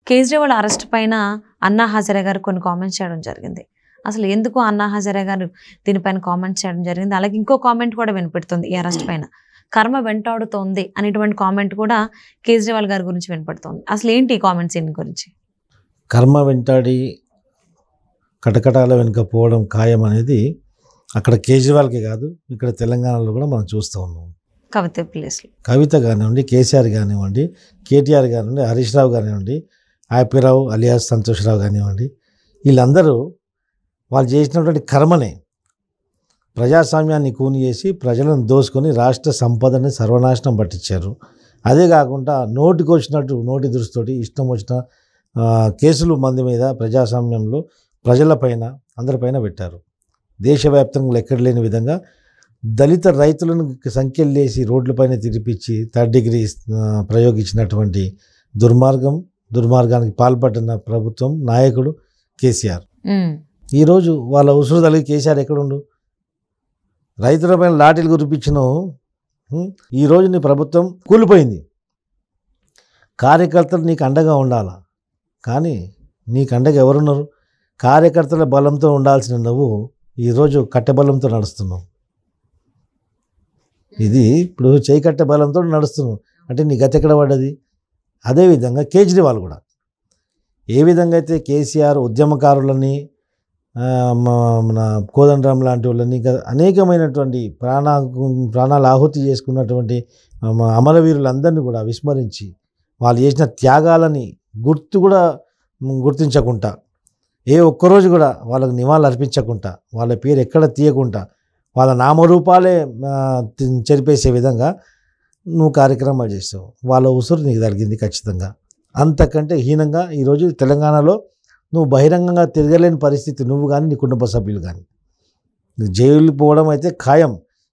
Kejriwal arrest పైన అన్నా హజారే గారు కొన్ని కామెంట్స్ చేయడం జరిగింది. అసలు ఎందుకు అన్నా హజారే గారు దీనిపైన కామెంట్స్ చేయడం జరిగింది? అలాగే ఇంకో కామెంట్ కూడా వినపడుతుంది ఈ అరెస్ట్ పైన. కర్మ వెంటాడుతోంది అనేటువంటి కామెంట్ కూడా కేజ్రీవాల్ గారి గురించి వినపడుతోంది. అసలు ఏంటి ఈ కామెంట్స్ దీని గురించి? కర్మ వెంటాడి కటకటాల వెనుక పోవడం ఖాయం అనేది అక్కడ కేజ్రీవాల్కి కాదు, ఇక్కడ తెలంగాణలో కూడా మనం చూస్తూ ఉన్నాం. కవిత ప్లేస్లో కవిత కానివ్వండి, కేసీఆర్ కానివ్వండి, కేటీఆర్ కానివ్వండి, హరీష్ రావు కానివ్వండి, ఆపిరావు అలియాస్ సంతోష్ రావు కానివ్వండి, వీళ్ళందరూ వాళ్ళు చేసినటువంటి కర్మనే ప్రజాస్వామ్యాన్ని కూని చేసి ప్రజలను దోసుకొని రాష్ట్ర సంపదని సర్వనాశనం పట్టించారు. అదే కాకుండా నోటికి వచ్చినట్టు నోటి దృష్టితోటి ఇష్టం వచ్చిన కేసులు మంది మీద ప్రజాస్వామ్యంలో ప్రజలపైన అందరిపైన పెట్టారు. దేశవ్యాప్తంగా ఎక్కడ లేని విధంగా దళిత రైతులను సంఖ్యలేసి రోడ్లపైన తిరిపించి థర్డ్ డిగ్రీ ప్రయోగించినటువంటి దుర్మార్గానికి పాల్పడిన ప్రభుత్వం నాయకుడు కేసీఆర్. ఈరోజు వాళ్ళ ఉసురు తల్లి కేసీఆర్ ఎక్కడుండు? రైతులపైన లాఠీలు కురిపించిన ఈరోజు నీ ప్రభుత్వం కూలిపోయింది. కార్యకర్తలు నీకు అండగా ఉండాలా, కానీ నీకు అండగా ఎవరున్నారు? కార్యకర్తల బలంతో ఉండాల్సిన నువ్వు ఈరోజు కట్టెబలంతో నడుస్తున్నావు. ఇది ఇప్పుడు చేయి కట్టె బలంతో నడుస్తున్నావు అంటే నీ గతి ఎక్కడ పడ్డది? అదేవిధంగా కేజ్రీవాల్ కూడా ఏ విధంగా అయితే కేసీఆర్ ఉద్యమకారులని మన కోదండరాం లాంటి వాళ్ళని ఇంకా అనేకమైనటువంటి ప్రాణాలు ఆహుతి చేసుకున్నటువంటి అమరవీరులందరినీ కూడా విస్మరించి వాళ్ళు చేసిన త్యాగాలని గుర్తించకుండా ఏ ఒక్కరోజు కూడా వాళ్ళకు నివాళులు అర్పించకుండా వాళ్ళ పేరు ఎక్కడ తీయకుండా వాళ్ళ నామరూపాలే చెరిపేసే విధంగా నువ్వు కార్యక్రమాలు చేస్తావు. వాళ్ళ ఉసురు నీకు తగిలింది ఖచ్చితంగా. అంతకంటే హీనంగా ఈరోజు తెలంగాణలో నువ్వు బహిరంగంగా తిరగలేని పరిస్థితి నువ్వు కానీ నీ కుటుంబ సభ్యులు కానీ. జైలుకి పోవడం అయితే ఖాయం.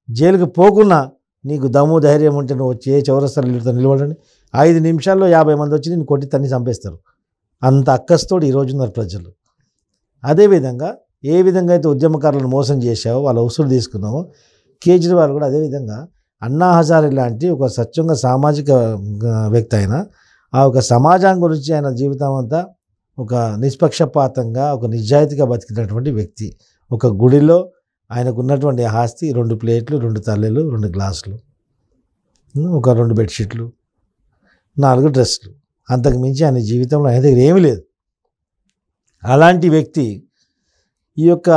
జైలుకి పోకున్నా నీకు దమ్ము ధైర్యం ఉంటే నువ్వు వచ్చి ఏ చౌరస్తాలో నిలబడండి, 5 నిమిషాల్లో 50 మంది వచ్చి నేను కొట్టి తన్ని చంపేస్తారు. అంత అక్కస్తోడు ఈరోజు ఉన్నారు ప్రజలు. అదేవిధంగా ఏ విధంగా అయితే ఉద్యమకారులను మోసం చేశావో వాళ్ళ ఉసురు తీసుకున్నావో కేజ్రీవాల్ కూడా అదేవిధంగా అన్నా హజారే లాంటి ఒక స్వచ్ఛంగా సామాజిక వ్యక్తి అయినా ఆ ఒక సమాజం గురించి ఆయన జీవితం అంతా ఒక నిష్పక్షపాతంగా ఒక నిజాయితీగా బతికినటువంటి వ్యక్తి. ఒక గుడిలో ఆయనకు ఉన్నటువంటి ఆస్తి 2 ప్లేట్లు, 2 తల్లెలు, 2 గ్లాసులు, ఒక 2 బెడ్షీట్లు, 4 డ్రెస్సులు, అంతకు మించి ఆయన జీవితంలో ఆయన దగ్గర ఏమీ లేదు. అలాంటి వ్యక్తి ఈ యొక్క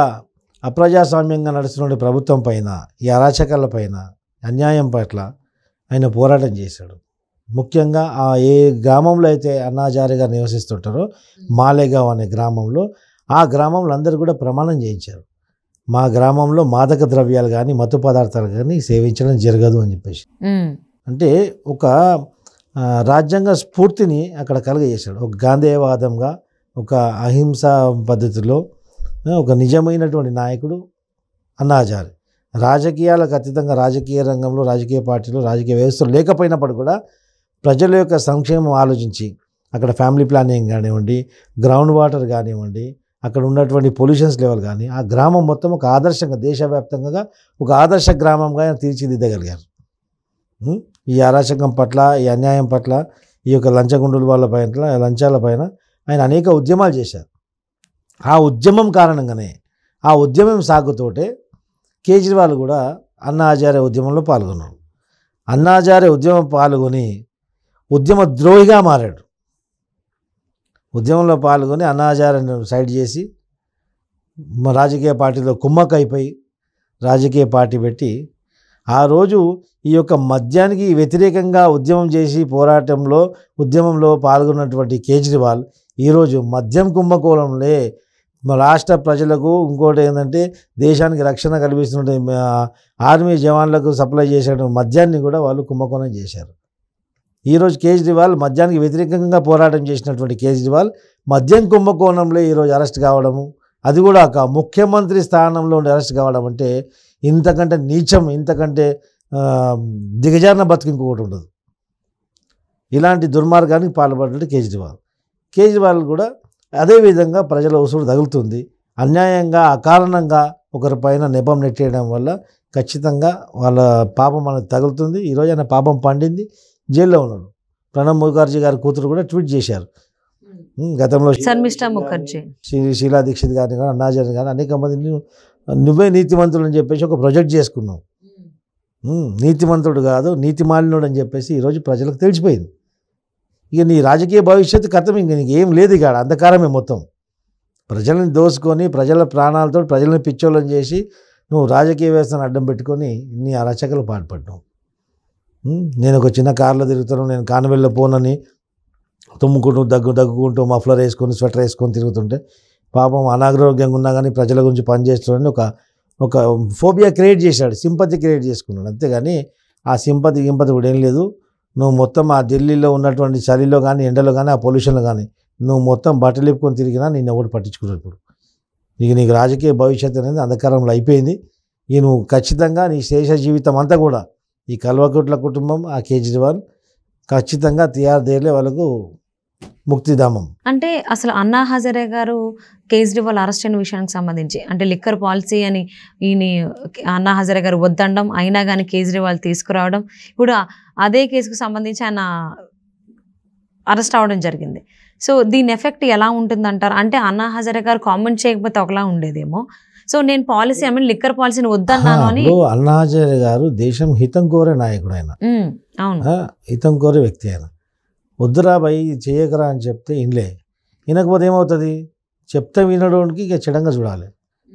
అప్రజాస్వామ్యంగా నడుస్తున్న ప్రభుత్వం పైన, ఈ అరాచకాల పైన, అన్యాయం పట్ల ఆయన పోరాటం చేశాడు. ముఖ్యంగా ఏ గ్రామంలో అయితే అన్నా హజారే గారు నివసిస్తుంటారో మాలేగావ్ అనే గ్రామంలో, ఆ గ్రామంలో అందరూ కూడా ప్రమాణం చేయించారు. మా గ్రామంలో మాదక ద్రవ్యాలు కానీ మత్తు పదార్థాలు కానీ సేవించడం జరగదు అని చెప్పేసి. అంటే ఒక రాజ్యాంగ స్ఫూర్తిని అక్కడ కలుగజేశాడు. ఒక గాంధేయవాదంగా, ఒక అహింసా పద్ధతిలో ఒక నిజమైనటువంటి నాయకుడు అన్నా హజారే. రాజకీయాలకు అతీతంగా రాజకీయ రంగంలో, రాజకీయ పార్టీలో, రాజకీయ వ్యవస్థలు లేకపోయినప్పుడు కూడా ప్రజల యొక్క సంక్షేమం ఆలోచించి అక్కడ ఫ్యామిలీ ప్లానింగ్ కానివ్వండి, గ్రౌండ్ వాటర్ కానివ్వండి, అక్కడ ఉన్నటువంటి పొల్యూషన్స్ లెవెల్ కానీ ఆ గ్రామం మొత్తం ఒక ఆదర్శంగా దేశవ్యాప్తంగా ఒక ఆదర్శ గ్రామంగా తీర్చిదిద్దగలిగారు. ఈ అరాచకం పట్ల, ఈ అన్యాయం పట్ల, ఈ యొక్క లంచగొండుల వాళ్ళ పైన, లంచాల పైన ఆయన అనేక ఉద్యమాలు చేశారు. ఆ ఉద్యమం కారణంగానే, ఆ ఉద్యమం సాగుతోటే కేజ్రీవాల్ కూడా అన్నా హజారే ఉద్యమంలో పాల్గొన్నాడు. అన్నా హజారే ఉద్యమం పాల్గొని ఉద్యమ ద్రోహిగా మారాడు. ఉద్యమంలో పాల్గొని అన్నా హజారేని సైడ్ చేసి రాజకీయ పార్టీలో కుమ్మక్కైపోయి రాజకీయ పార్టీ పెట్టి ఆ రోజు ఈ యొక్క మద్యానికి వ్యతిరేకంగా ఉద్యమం చేసి ఉద్యమంలో పాల్గొన్నటువంటి కేజ్రీవాల్ ఈరోజు మద్యం కుంభకోణంలో రాష్ట్ర ప్రజలకు, ఇంకోటి ఏంటంటే దేశానికి రక్షణ కల్పిస్తున్న ఆర్మీ జవాన్లకు సప్లై చేసేటువంటి మద్యాన్ని కూడా వాళ్ళు కుంభకోణం చేశారు. ఈరోజు కేజ్రీవాల్ మద్యానికి వ్యతిరేకంగా పోరాటం చేసినటువంటి కేజ్రీవాల్ మద్యం కుంభకోణంలో ఈరోజు అరెస్ట్ కావడము, అది కూడా ఒక ముఖ్యమంత్రి స్థానంలో ఉండి అరెస్ట్ కావడం అంటే ఇంతకంటే నీచం, ఇంతకంటే దిగజారిన బతుకు ఇంకొకటి ఉండదు. ఇలాంటి దుర్మార్గానికి పాల్పడ్డాడు కేజ్రీవాల్ కూడా అదేవిధంగా ప్రజల ఉసురు తగులుతుంది. అన్యాయంగా, అకారణంగా ఒకరిపైన నెపం నెట్టేయడం వల్ల ఖచ్చితంగా వాళ్ళ పాపం మనకు తగులుతుంది. ఈరోజు ఆయన పాపం పండింది, జైల్లో ఉన్నాడు. ప్రణబ్ ముఖర్జీ గారి కూతురు కూడా ట్వీట్ చేశారు, గతంలో శర్మిష్ఠా ముఖర్జీ. శీలా దీక్షిత్ గారిని కానీ అన్నాజీని కానీ అనేక మందిని నువ్వే నీతిమంతుడు అని చెప్పేసి ఒక ప్రొజెక్ట్ చేసుకున్నావు. నీతిమంతుడు కాదు నీతిమాలినుడు అని చెప్పేసి ఈరోజు ప్రజలకు తెలిసిపోయింది. ఇక నీ రాజకీయ భవిష్యత్తు కథం ఇంక నీకు ఏం లేదు. ఇక అంధకారమే మొత్తం. ప్రజల్ని దోసుకొని ప్రజల ప్రాణాలతో ప్రజల్ని పిచ్చోళ్ళని చేసి నువ్వు రాజకీయ వ్యవస్థను అడ్డం పెట్టుకొని ఇన్ని అరచకలు పాల్పడ్డావు. నేను ఒక చిన్న కారులో తిరుగుతాను, నేను కానవెళ్ళ పోనని తుమ్ముకుంటూ దగ్గుకుంటూ మఫ్లర్ వేసుకొని స్వెటర్ వేసుకొని తిరుగుతుంటే పాపం అనారోగ్యంగా ఉన్నా కానీ ప్రజల గురించి పనిచేస్తున్నాడని ఒక ఫోబియా క్రియేట్ చేశాడు, సింపతి క్రియేట్ చేసుకున్నాడు. అంతేగాని ఆ సింపతి కూడా ఏం లేదు. నువ్వు మొత్తం ఆ ఢిల్లీలో ఉన్నటువంటి చలిలో కానీ ఎండలో కానీ ఆ పొల్యూషన్లో కానీ నువ్వు మొత్తం బట్టలు ఇప్పుకొని తిరిగినా నేను ఎవరు పట్టించుకున్నాడు. ఇప్పుడు నీకు రాజకీయ భవిష్యత్తు అనేది అంధకారంలో అయిపోయింది. ఇక నువ్వు ఖచ్చితంగా నీ శేష జీవితం అంతా కూడా ఈ కల్వకుట్ల కుటుంబం, ఆ కేజ్రీవాల్ ఖచ్చితంగా తిహార్ వాళ్ళకు ముక్తిధామం. అంటే అసలు అన్నా హజారే గారు కేజ్రీవాల్ అరెస్ట్ అయిన విషయానికి సంబంధించి అంటే లిక్కర్ పాలసీ అని ఈయన అన్నా హజారే గారు వద్దనడం అయినా కానీ కేజ్రీవాల్ తీసుకురావడం, ఇప్పుడు అదే కేసుకు సంబంధించి ఆయన అరెస్ట్ అవ్వడం జరిగింది. సో దీని ఎఫెక్ట్ ఎలా ఉంటుందంటారు? అంటే అన్నా హజారే గారు కామెంట్ చేయకపోతే ఒకలా ఉండేదేమో. సో నేను పాలసీ లిక్కర్ పాలసీని వద్దన్నాను అని. అన్నా హజారే గారు దేశం హితం కోరే నాయకుడు ఆయన. అవును, హితం కోరే వ్యక్తి ఆయన. వద్దురా భయ్ చేయకరా అని చెప్తే ఇన్లే. వినకపోతే ఏమవుతుంది? చెప్తే వినడానికి ఇక చెడంగా చూడాలి.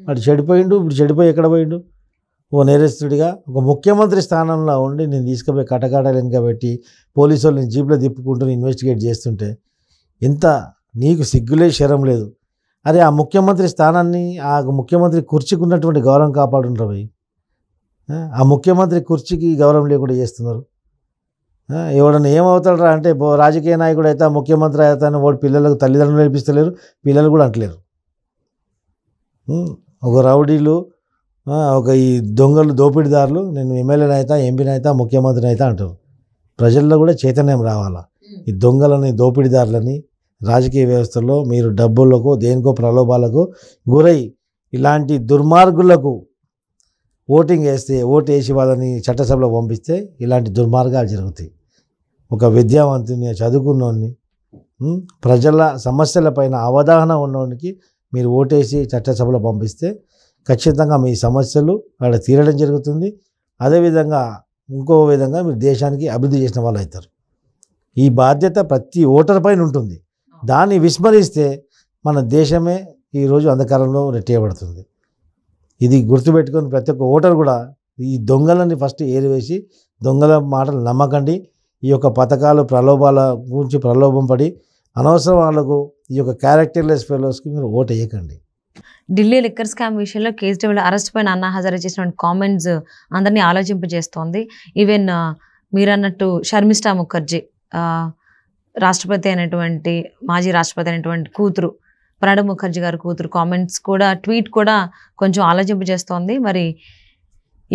వాడు చెడిపోయిండు. ఇప్పుడు చెడిపోయి ఎక్కడ పోయిండు? ఓ నేరస్తుడిగా ఒక ముఖ్యమంత్రి స్థానంలో ఉండి నేను తీసుకుపోయి కటకటాలు వెనుక పెట్టి పోలీసు వాళ్ళని జీప్లో తిప్పుకుంటూ ఇన్వెస్టిగేట్ చేస్తుంటే ఎంత నీకు సిగ్గులే శరం లేదు. అరే ఆ ముఖ్యమంత్రి స్థానాన్ని, ఆ ముఖ్యమంత్రి కుర్చీకి ఉన్నటువంటి గౌరవం కాపాడుంటారు భయ్. ఆ ముఖ్యమంత్రి కుర్చీకి గౌరవం లేకుండా చేస్తున్నారు. ఎవడన్నా ఏమవుతాడరా అంటే రాజకీయ నాయకుడు అయితే ముఖ్యమంత్రి అవుతాను వాడు పిల్లలకు తల్లిదండ్రులు నేర్పిస్తలేరు, పిల్లలు కూడా అంటలేరు. ఒక రౌడీలు, ఒక ఈ దొంగలు, దోపిడీదారులు నేను ఎమ్మెల్యేని అవుతా, ఎంపీని అవుతా, ముఖ్యమంత్రిని అవుతా అంటారు. ప్రజల్లో కూడా చైతన్యం రావాలా. ఈ దొంగలని, దోపిడీదారులని రాజకీయ వ్యవస్థలో మీరు డబ్బులకు దేనికో ప్రలోభాలకు గురై ఇలాంటి దుర్మార్గులకు ఓటింగ్ వేస్తే, ఓటు వేసి వాళ్ళని చట్టసభలో పంపిస్తే ఇలాంటి దుర్మార్గాలు జరుగుతాయి. ఒక విద్యావంతుని, చదువుకున్నోడిని, ప్రజల సమస్యలపైన అవగాహన ఉన్నోడికి మీరు ఓటేసి చట్టసభలో పంపిస్తే ఖచ్చితంగా మీ సమస్యలు అక్కడ తీరడం జరుగుతుంది. అదేవిధంగా ఇంకో విధంగా మీరు దేశానికి అభివృద్ధి చేసిన వాళ్ళు అవుతారు. ఈ బాధ్యత ప్రతి ఓటర్ పైన ఉంటుంది. దాన్ని విస్మరిస్తే మన దేశమే ఈరోజు అంధకారంలో నెట్టేయబడుతుంది. ఇది గుర్తుపెట్టుకొని ప్రతి ఒక్క ఓటర్ కూడా ఈ దొంగలని ఫస్ట్ ఏరివేసి దొంగల మాటలు నమ్మకండి. ఈ యొక్క పథకాలు, ప్రలోభాల గురించి ప్రలోభం పడి అనవసరం వాళ్ళకు ఈ యొక్క క్యారెక్టర్లెస్ ఫెలోస్కి మీరు ఓటు వేయకండి. ఢిల్లీ లిక్కర్ స్కామ్ విషయంలో కేజ్రీవాల్ అరెస్ట్ పైన అన్నా హజారే చేసిన కామెంట్స్ అందరినీ ఆలోచింపజేస్తోంది. ఈవెన్ మీరు అన్నట్టు శర్మిష్ఠా ముఖర్జీ, రాష్ట్రపతి అయినటువంటి మాజీ రాష్ట్రపతి అయినటువంటి కూతురు ప్రణబ్ ముఖర్జీ గారి కూతురు కామెంట్స్ కూడా, ట్వీట్ కూడా కొంచెం ఆలోచింపజేస్తోంది. మరి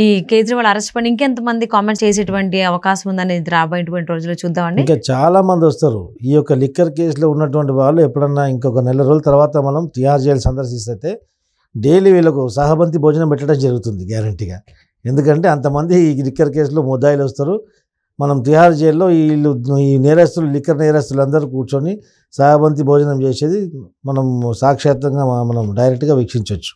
ఈ కేజ్రీవాల్ అరెస్ట్ పైన ఇంకెంతమంది కామెంట్స్ చేసేటువంటి అవకాశం ఉందని రాబోయేటువంటి రోజుల్లో చూద్దామండి. ఇంకా చాలా మంది వస్తారు. ఈ యొక్క లిక్కర్ కేసులో ఉన్నటువంటి వాళ్ళు ఎప్పుడన్నా ఇంకొక నెల రోజుల తర్వాత మనం తిహార్ జైలు సందర్శిస్తే డైలీ వీళ్ళకు సహబంతి భోజనం పెట్టడం జరుగుతుంది గ్యారంటీగా. ఎందుకంటే అంతమంది ఈ లిక్కర్ కేసులో ముద్దాయిలు వస్తారు. మనం తిహార్ జైల్లో ఈ నేరస్తులు, లిక్కర్ నేరస్తులు అందరూ కూర్చొని సహబంతి భోజనం చేసేది మనం సాక్షాత్తంగా మనం డైరెక్ట్గా వీక్షించవచ్చు.